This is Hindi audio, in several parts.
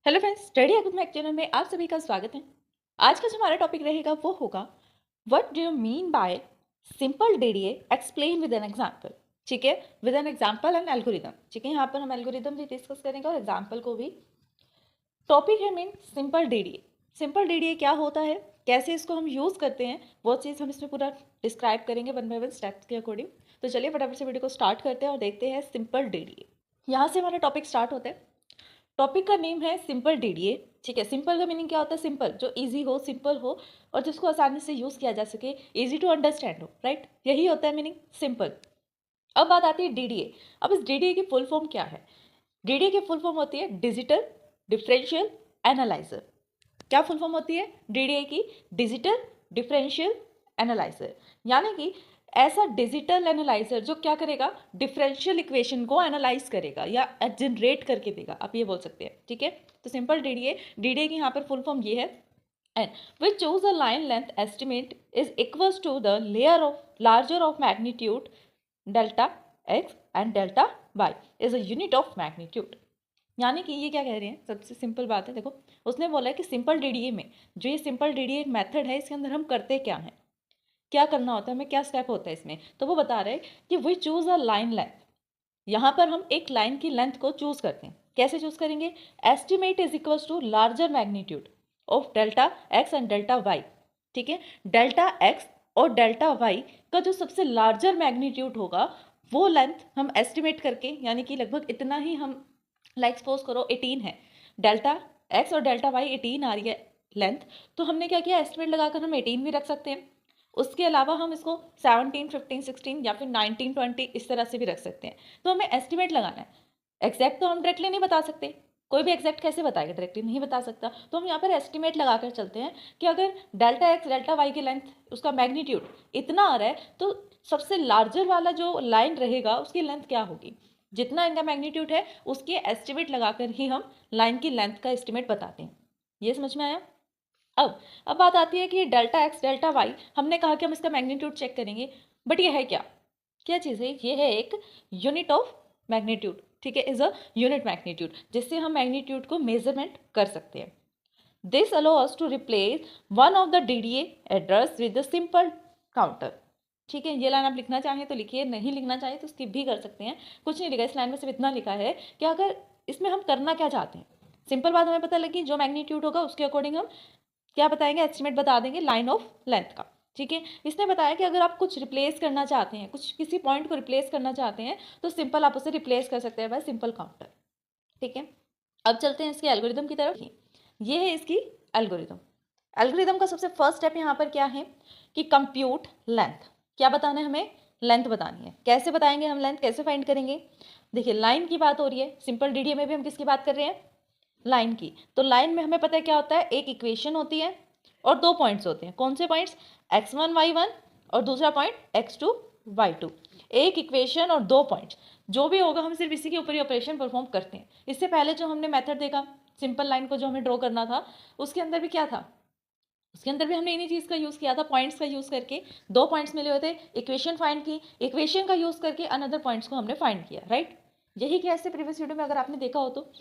Hello friends, study account channel में आप सभी का स्वागत है। आज का जो हमारा टॉपिक रहेगा वो होगा what do you mean by simple DDA explain with an example. ठीक है, with an example and algorithm. ठीक है, यहाँ पर हम एल्गोरिदम भी डिस्कस करेंगे और एग्जांपल को भी। टॉपिक है mean simple DDA. Simple DDA क्या होता है, कैसे इसको हम यूज़ करते हैं, वो चीज़ हम इसमें पूरा डिस्क्राइब करेंगे वन बाय वन स्टेप्स के अकॉर्डिंग। तो चलिए फटाफट से वीडियो को स्टार्ट करते हैं और देखते हैं सिंपल डीडीए। यहाँ से हमारा टॉपिक स्टार्ट होता है। टॉपिक का नेम है सिंपल डीडीए। ठीक है, सिंपल का मीनिंग क्या होता है? सिंपल, जो इजी हो, सिंपल हो और जिसको आसानी से यूज़ किया जा सके, इजी टू अंडरस्टैंड हो। राइट, यही होता है मीनिंग सिंपल। अब बात आती है डीडीए। अब इस डीडीए की फुल फॉर्म क्या है? डीडीए की फुल फॉर्म होती है डिजिटल डिफरेंशियल एनालाइजर। क्या फुल फॉर्म होती है डीडीए की? Digital differential analyser. यानी कि ऐसा डिजिटल एनालाइजर जो क्या करेगा, डिफरेंशियल इक्वेशन को एनालाइज करेगा या जनरेट करके देगा, आप ये बोल सकते हैं। ठीक है, तो सिंपल डीडीए, डीडीए की यहाँ पर फुल फॉर्म ये है, and which choose a line length estimate is equals to the layer of larger of magnitude delta x and delta y is a unit of magnitude। यानी कि ये क्या कह रहे हैं, सबसे सिंपल बात है। देखो, उसने बोला है कि सिंपल डीडीए में जो ये सिंपल डीडीए मेथड है, इसके अंदर हम करते क्या हैं, क्या करना होता है, हमें क्या स्टेप होता है इसमें। तो वो बता रहे हैं कि we choose a line length. यहाँ पर हम एक लाइन की लेंथ को चूज करते हैं। कैसे चूज करेंगे? Estimate is equals to larger magnitude of delta x and delta y. ठीक है, डेल्टा एक्स और डेल्टा वाई का जो सबसे लार्जर मैग्नीट्यूड होगा वो लेंथ हम एस्टिमेट करके, यानी कि लगभग इतना ही हम, लाइक सपोज करो 18 है, डेल्टा एक्स और डेल्टा वाई 18 आ रही है लेंथ, तो हमने क्या किया, एस्टिमेट लगाकर हम 18 भी रख सकते हैं। उसके अलावा हम इसको 17, 15, 16 या फिर 19, 20 इस तरह से भी रख सकते हैं। तो हमें एस्टिमेट लगाना है। एग्जैक्ट तो हम डायरेक्टली नहीं बता सकते, कोई भी एग्जैक्ट कैसे बताएगा, डायरेक्टली नहीं बता सकता। तो हम यहाँ पर एस्टिमेट लगाकर चलते हैं कि अगर डेल्टा एक्स डेल्टा वाई की लेंथ, उसका मैग्नीट्यूड इतना आ रहा है, तो सबसे लार्जर वाला जो लाइन रहेगा उसकी लेंथ क्या होगी, जितना इनका मैग्नीट्यूड है उसके एस्टिमेट लगाकर ही हम लाइन की लेंथ का एस्टिमेट बताते हैं। ये समझ में आया? अब बात आती है कि डेल्टा एक्स डेल्टा वाई, हमने कहा कि हम इसका मैग्नीट्यूड चेक करेंगे, बट ये है क्या, क्या चीज़ है? ये है एक यूनिट ऑफ मैग्नीट्यूड। ठीक है, इज अ यूनिट मैग्नीट्यूड, जिससे हम मैग्नीट्यूड को मेजरमेंट कर सकते हैं। This allow us to replace one of the DDA address with the simple counter. ठीक है, ये लाइन आप लिखना चाहें तो लिखिए, नहीं लिखना चाहें तो स्किप भी कर सकते हैं। कुछ नहीं लिखा इस लाइन में, सिर्फ इतना लिखा है कि अगर इसमें हम करना क्या चाहते हैं, सिंपल बात हमें पता लगी, जो मैग्नीट्यूड होगा उसके अकॉर्डिंग हम क्या बताएंगे, एस्टिमेट बता देंगे लाइन ऑफ लेंथ का। ठीक है, इसने बताया कि अगर आप कुछ रिप्लेस करना चाहते हैं, कुछ किसी पॉइंट को रिप्लेस करना चाहते हैं, तो सिंपल आप उसे रिप्लेस कर सकते हैं बाय सिंपल काउंटर। ठीक है, अब चलते हैं इसके एल्गोरिदम की तरफ। ये है इसकी एल्गोरिदम। एल्गोरिदम का सबसे फर्स्ट स्टेप यहाँ पर क्या है कि कंप्यूट लेंथ। क्या बताना है हमें? लेंथ बतानी है। कैसे बताएंगे हम लेंथ, कैसे फाइंड करेंगे? देखिए, लाइन की बात हो रही है, सिंपल डीडीए में भी हम किसकी बात कर रहे हैं, लाइन की। तो लाइन में हमें पता है क्या होता है, एक इक्वेशन होती है और दो पॉइंट्स होते हैं। कौन से पॉइंट्स? x1 y1 और दूसरा पॉइंट x2 y2। एक इक्वेशन और दो पॉइंट्स, जो भी होगा हम सिर्फ इसी के ऊपर ही ऑपरेशन परफॉर्म करते हैं। इससे पहले जो हमने मेथड देखा, सिंपल लाइन को जो हमें ड्रॉ करना था, उसके अंदर भी क्या था, उसके अंदर भी हमने इन्हीं चीज़ का यूज़ किया था, पॉइंट्स का यूज़ करके। दो पॉइंट्स मिले हुए थे, इक्वेशन फाइंड की, इक्वेशन का यूज़ करके अनदर पॉइंट्स को हमने फाइंड किया। राइट, यही किया इससे प्रीवियस वीडियो में, अगर आपने देखा हो तो।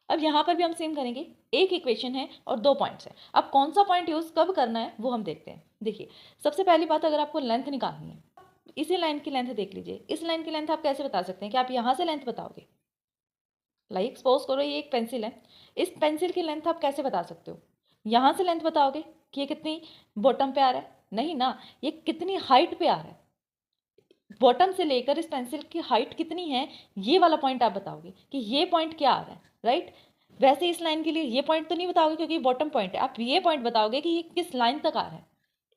अब यहाँ पर भी हम सेम करेंगे, एक इक्वेशन है और दो पॉइंट्स हैं। अब कौन सा पॉइंट यूज़ कब करना है वो हम देखते हैं। देखिए, सबसे पहली बात, अगर आपको लेंथ निकालनी है, इसी लाइन की लेंथ देख लीजिए। इस लाइन की लेंथ आप कैसे बता सकते हैं कि आप यहाँ से लेंथ बताओगे, लाइक सपोज करो ये एक पेंसिल है, इस पेंसिल की लेंथ आप कैसे बता सकते हो? यहाँ से लेंथ बताओगे कि ये कितनी बॉटम पे आ रहा है? नहीं ना, ये कितनी हाइट पे आ रहा है, बॉटम से लेकर इस पेंसिल की हाइट कितनी है, ये वाला पॉइंट आप बताओगे कि ये पॉइंट क्या आ रहा है। राइट, वैसे इस लाइन के लिए ये पॉइंट तो नहीं बताओगे क्योंकि बॉटम पॉइंट है, आप ये पॉइंट बताओगे कि ये किस लाइन तक आ रहा है,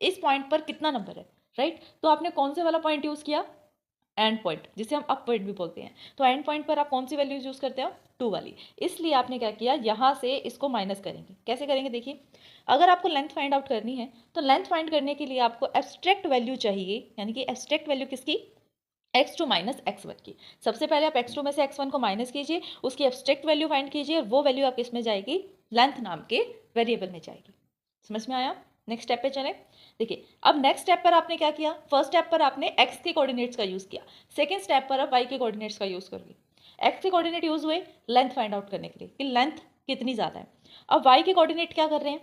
इस पॉइंट पर कितना नंबर है। राइट, तो आपने कौन से वाला पॉइंट यूज़ किया? एंड पॉइंट, जिसे हम अप पॉइंट भी बोलते हैं। तो एंड पॉइंट पर आप कौन सी वैल्यूज यूज़ करते हो? 2 वाली। इसलिए आपने क्या किया, यहाँ से इसको माइनस करेंगे। कैसे करेंगे? देखिए, अगर आपको लेंथ फाइंड आउट करनी है तो लेंथ फाइंड करने के लिए आपको एब्स्ट्रैक्ट वैल्यू चाहिए, यानी कि एब्स्ट्रैक्ट वैल्यू किसकी? x2 माइनस x1 की। सबसे पहले आप x2 में से x1 को माइनस कीजिए, उसकी एब्स्ट्रैक्ट वैल्यू फाइंड कीजिए, और वो वैल्यू आप किस में जाएगी? लेंथ नाम के वेरिएबल में जाएगी। समझ में आया? नेक्स्ट स्टेप पे चले। देखिए, अब नेक्स्ट स्टेप पर आपने क्या किया, फर्स्ट स्टेप पर आपने x के कोऑर्डिनेट्स का यूज़ किया, सेकेंड स्टेप पर आप y के कोऑर्डिनेट्स का यूज़ करोगे। x के कोऑर्डिनेट यूज़ हुए लेंथ फाइंड आउट करने के लिए कि लेंथ कितनी ज़्यादा है। अब y के कोऑर्डिनेट क्या कर रहे हैं,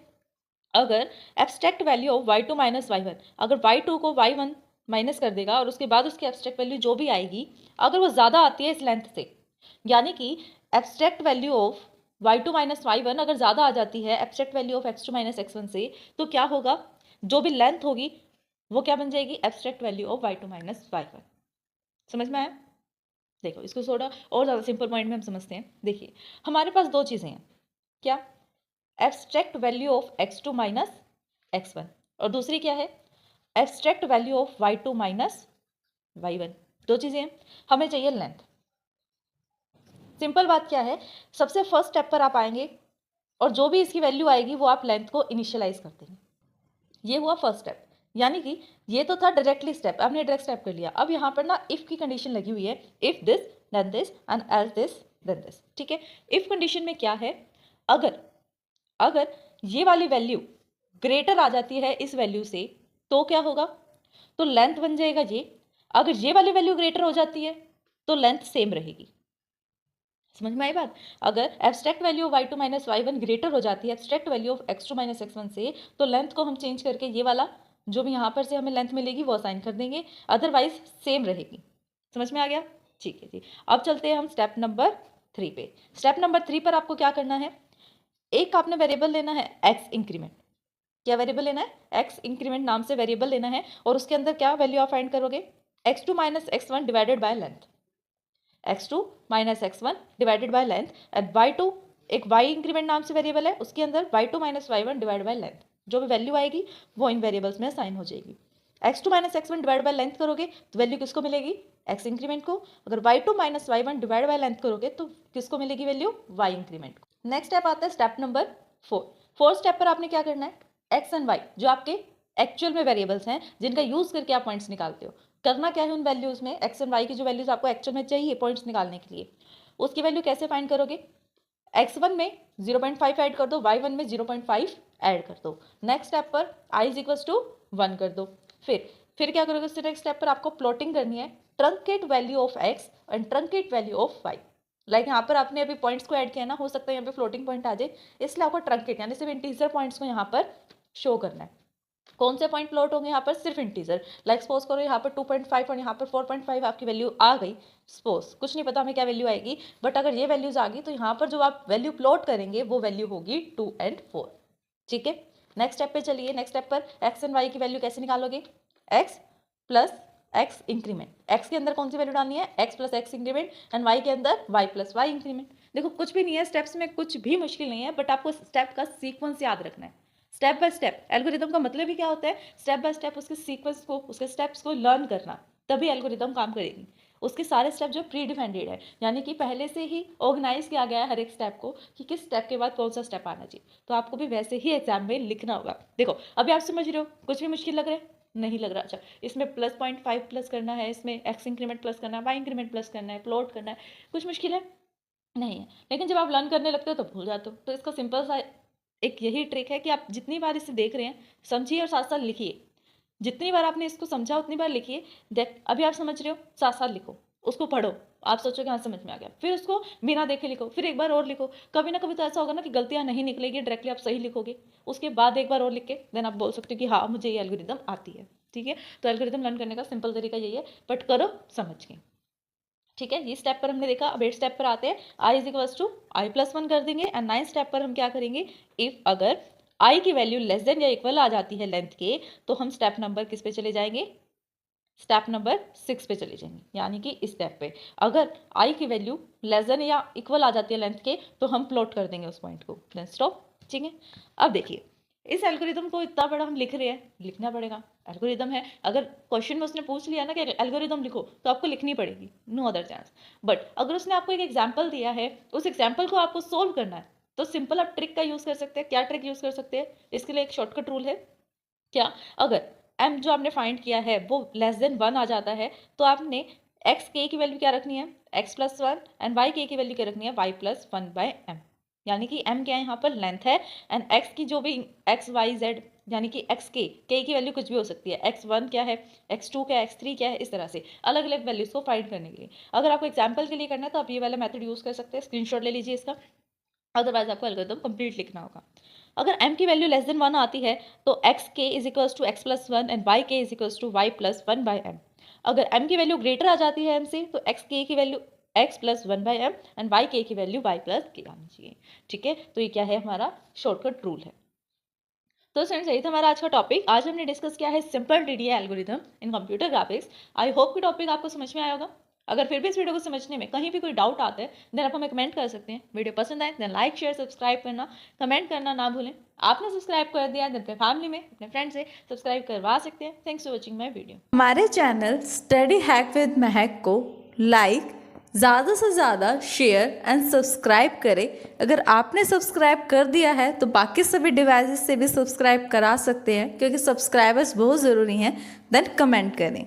अगर abstract value of y2 minus y1, अगर y2 को y1 माइनस कर देगा और उसके बाद उसकी एब्स्ट्रैक्ट वैल्यू जो भी आएगी अगर वो ज़्यादा आती है इस लेंथ से, यानी कि abstract value of y2 minus y1 अगर ज़्यादा आ जाती है abstract value of x2 minus x1 से, तो क्या होगा, जो भी लेंथ होगी वो क्या बन जाएगी, abstract value of y2 minus y1। समझ में आया? देखो इसको थोड़ा और ज़्यादा सिंपल पॉइंट में हम समझते हैं। देखिए हमारे पास दो चीज़ें हैं, क्या, abstract value of x2 minus x1 और दूसरी क्या है, abstract value of y2 minus y1। दो चीज़ें हैं, हमें चाहिए लेंथ। सिंपल बात क्या है, सबसे फर्स्ट स्टेप पर आप आएंगे और जो भी इसकी वैल्यू आएगी वो आप लेंथ को इनिशियलाइज कर देंगे। ये हुआ फर्स्ट स्टेप, यानी कि ये तो था डायरेक्टली स्टेप, आपने डायरेक्ट स्टेप कर लिया। अब यहाँ पर ना इफ की कंडीशन लगी हुई है, if this then this and else this then this. ठीक है, इफ कंडीशन में क्या है, अगर अगर ये वाली वैल्यू ग्रेटर आ जाती है इस वैल्यू से तो क्या होगा, तो लेंथ बन जाएगा ये। अगर ये वाली वैल्यू ग्रेटर हो जाती है तो लेंथ सेम रहेगी। समझ में आई बात? अगर abstract value of y2 minus y1 greater हो जाती है abstract value of x2 minus x1 से, तो लेंथ को हम चेंज करके ये वाला जो भी यहाँ पर से हमें लेंथ मिलेगी वो असाइन कर देंगे, अदरवाइज सेम रहेगी। समझ में आ गया? ठीक है जी। अब चलते हैं हम स्टेप नंबर 3 पे। स्टेप नंबर 3 पर आपको क्या करना है, एक आपने वेरिएबल लेना है x इंक्रीमेंट। क्या वेरिएबल लेना है, x इंक्रीमेंट नाम से वेरिएबल लेना है और उसके अंदर क्या वैल्यू आप फाइंड करोगे, x2 minus x1 divided by length, x2 minus x1 divided by length and y2 एक y इंक्रीमेंट नाम से वेरिएबल है, उसके अंदर y2 minus y1 divide by length, जो भी वैल्यू आएगी वो इन वेरिएबल्स में असाइन हो जाएगी। x2 minus x1 divide by length करोगे तो वैल्यू किसको मिलेगी, x इंक्रीमेंट को। अगर y2 minus y1 divide by length करोगे तो किसको मिलेगी वैल्यू, y इंक्रीमेंट को। नेक्स्ट स्टेप आता है स्टेप नंबर 4। फोर्थ स्टेप पर आपने क्या करना है, x एंड y जो आपके एक्चुअल में वेरिएबल्स हैं जिनका यूज करके आप पॉइंट्स निकालते हो, करना क्या है उन वैल्यूज में, एक्स एंड वाई की जो वैल्यूज आपको एक्चुअल में चाहिए पॉइंट्स निकालने के लिए, उसकी वैल्यू कैसे फाइंड करोगे, x1 में 0.5 ऐड कर दो, y1 में 0.5 ऐड कर दो। नेक्स्ट स्टेप पर i इज इक्वल्स टू 1 कर दो। फिर क्या करोगे, उससे नेक्स्ट स्टेप पर आपको प्लॉटिंग करनी है, truncate value of x and truncate value of y। Like यहाँ पर आपने अभी पॉइंट्स को ऐड किया ना, हो सकता है यहाँ पे फ्लोटिंग पॉइंट आ जाए, इसलिए आपको ट्रंकेट यानी सिर्फ इंटीजर पॉइंट्स को यहाँ पर शो करना है। कौन से पॉइंट प्लॉट होंगे यहाँ पर, सिर्फ इंटीजर। लाइक सपोज करो यहाँ पर 2.5 और यहाँ पर 4.5 आपकी वैल्यू आ गई, सपोज कुछ नहीं पता हमें क्या वैल्यू आएगी, बट अगर ये वैल्यूज आ गई तो यहाँ पर जो आप वैल्यू प्लॉट करेंगे वो वैल्यू होगी 2 and 4। ठीक है, नेक्स्ट स्टेप पे चलिए। नेक्स्ट स्टेप पर एक्स एंड वाई की वैल्यू कैसे निकालोगे, x plus x increment, x के अंदर कौन सी वैल्यू डालनी है, x plus x increment and y के अंदर वाई प्लस वाई इंक्रीमेंट। देखो कुछ भी नहीं है, स्टेप्स में कुछ भी मुश्किल नहीं है, बट आपको स्टेप का सीक्वेंस याद रखना है। स्टेप बाय स्टेप एल्गोरिदम का मतलब ही क्या होता है, स्टेप बाय स्टेप उसके सीक्वेंस को, उसके स्टेप्स को लर्न करना, तभी एल्गोरिदम काम करेगी। उसके सारे स्टेप जो प्री डिफाइंडेड है, यानी कि पहले से ही ऑर्गेनाइज किया गया है हर एक स्टेप को कि किस स्टेप के बाद कौन सा स्टेप आना चाहिए, तो आपको भी वैसे ही एग्जाम में लिखना होगा। देखो अभी आप समझ रहे हो, कुछ भी मुश्किल लग रहा है, नहीं लग रहा। अच्छा इसमें प्लस 0.5 प्लस करना है, इसमें एक्स इंक्रीमेंट प्लस करना है, वाई इंक्रीमेंट प्लस करना है, प्लॉट करना है, कुछ मुश्किल है नहीं है। लेकिन जब आप लर्न करने लगते हो तो भूल जाते हो। तो इसका सिंपल सा एक यही ट्रिक है कि आप जितनी बार इसे देख रहे हैं समझिए और साथ साथ लिखिए, जितनी बार आपने इसको समझा उतनी बार लिखिए। देख अभी आप समझ रहे हो, साथ साथ लिखो, उसको पढ़ो, आप सोचोगे हाँ समझ में आ गया, फिर उसको बिना देखे लिखो, फिर एक बार और लिखो। कभी ना कभी तो ऐसा होगा ना कि गलतियां नहीं निकलेगी, डायरेक्टली आप सही लिखोगे, उसके बाद एक बार और लिख के देन आप बोल सकते हो कि हाँ मुझे ये एल्गोरिदम आती है। ठीक है, तो एल्गोरिदम लर्न करने का सिंपल तरीका यही है, बट करो समझ के। ठीक है, ये स्टेप पर हमने देखा। अब 8 स्टेप पर आते हैं, i is equals to i plus 1 कर देंगे एंड 9 स्टेप पर हम क्या करेंगे, इफ अगर i की वैल्यू लेस देन या इक्वल आ जाती है लेंथ के, तो हम स्टेप नंबर किस पे चले जाएंगे, स्टेप नंबर 6 पे चले जाएंगे। यानी कि इस स्टेप पे अगर i की वैल्यू लेस देन या इक्वल आ जाती है लेंथ के, तो हम प्लॉट कर देंगे उस पॉइंट को, देन स्टॉप। ठीक है, अब देखिए इस एल्गोरिदम को इतना बड़ा हम लिख रहे हैं, लिखना पड़ेगा, एल्गोरिदम है। अगर क्वेश्चन में उसने पूछ लिया ना कि एल्गोरिदम लिखो, तो आपको लिखनी पड़ेगी, नो अदर चांस। बट अगर उसने आपको एक एग्जाम्पल दिया है, उस एग्जाम्पल को आपको सोल्व करना है, तो सिंपल आप ट्रिक का यूज कर सकते हैं। क्या ट्रिक यूज कर सकते हैं, इसके लिए एक शॉर्टकट रूल है। क्या, अगर m जो आपने फाइंड किया है वो लेस देन 1 आ जाता है, तो आपने x k की वैल्यू क्या रखनी है, x plus 1 and y k की वैल्यू क्या रखनी है, y प्लस 1 बाय m। यानी कि m क्या है यहाँ पर, लेंथ है, एंड x की जो भी x y z यानी कि x k की वैल्यू कुछ भी हो सकती है, x1 क्या है, x2 क्या है, x3 क्या है, इस तरह से अलग अलग वैल्यूज को फाइंड करने के लिए। अगर आपको एग्जाम्पल के लिए करना है तो आप ये वाला मेथड यूज कर सकते हैं, स्क्रीनशॉट ले लीजिए इसका। अदरवाइज आपको एल्गोरिथम कंप्लीट लिखना होगा। अगर m की वैल्यू लेस देन 1 आती है तो एक्स के is equals to x plus one and y के is equals to y plus one by m. अगर m की वैल्यू ग्रेटर आ जाती है m से तो एक्स के की value x plus one by m and y के की वैल्यू y प्लस के आनी चाहिए। ठीक है, तो ये क्या है, हमारा शॉर्टकट रूल है। तो फ्रेंड्स, यही था हमारा आज का टॉपिक। आज हमने डिस्कस किया है simple DDA algorithm in computer graphics. I hope कि टॉपिक आपको समझ में आया होगा। अगर फिर भी इस वीडियो को समझने में कहीं भी कोई डाउट आता है देन आप हमें कमेंट कर सकते हैं। वीडियो पसंद आए देन लाइक शेयर सब्सक्राइब करना, कमेंट करना ना भूलें। आपने सब्सक्राइब कर दिया देन अपने फैमिली में अपने फ्रेंड से सब्सक्राइब करवा सकते हैं। Thanks for watching my video. हमारे चैनल स्टडी हैक विद महक को लाइक, ज़्यादा से ज़्यादा शेयर एंड सब्सक्राइब करें। अगर आपने सब्सक्राइब कर दिया है तो बाकी सभी डिवाइसेस से भी सब्सक्राइब करा सकते हैं, क्योंकि सब्सक्राइबर्स बहुत ज़रूरी हैं। देन कमेंट करें।